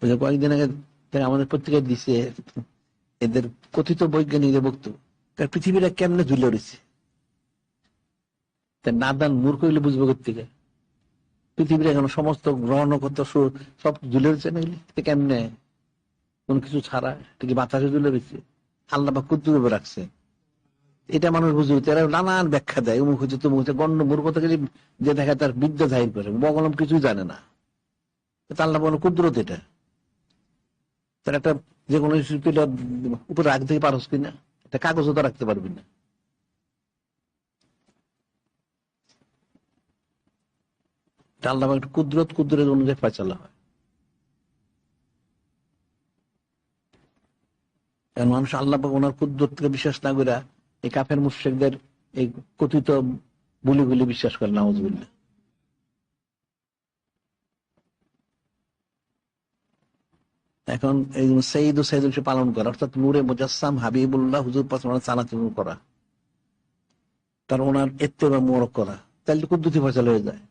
ওই যে কয়েকদিন আগে আমাদের পত্রিকায় দিছে এদের কথিত বৈজ্ঞানিকদের বক্তব্য, পৃথিবীটা কেমনে ঝুলে রয়েছে। নাদান মূর্খ হইলে বুঝবো কোথেকে পৃথিবীর এখন সমস্ত গ্রহ নক্ষত্র সব ঝুলে রয়েছে না, কেমনে কোন কিছু ছাড়া কি বাতাসে ঝুলে রয়েছে, আল্লাহ বা কুদ্দুর উপর রাখছে। এটা মানুষ বুঝবে, এরা নানান ব্যাখ্যা দেয়, অমুক হচ্ছে তমুক হচ্ছে, গণ্য মূর্খতা যে দেখা তার বিদ্যা জাহির করে, বগলম কিছুই জানে না। আল্লাহ বলে কুদরত, এটা তার একটা যে কোনো উপরে রাখতে পারস কিনা, একটা কাগজও তো রাখতে পারবি না। আল্লাহ একটা কুদরত অনুযায়ী ফয়সালা হয়। মানুষ আল্লাহ ওনার কুদরতকে বিশ্বাস না করে এই কাফের মুশরিকদের এই কথিত বলিগুলি বিশ্বাস করে, নাউযুবিল্লাহ। এখন এই সঈদ ও সাইদুল পালন করা, অর্থাৎ নূরে মুজাসসাম হাবিবুল্লাহ হুজুর পাশে সালাত করা, তার ওনার ইত্তেবা মোবারক করা, তাহলে কুদরতি ফয়সালা হয়ে যায়।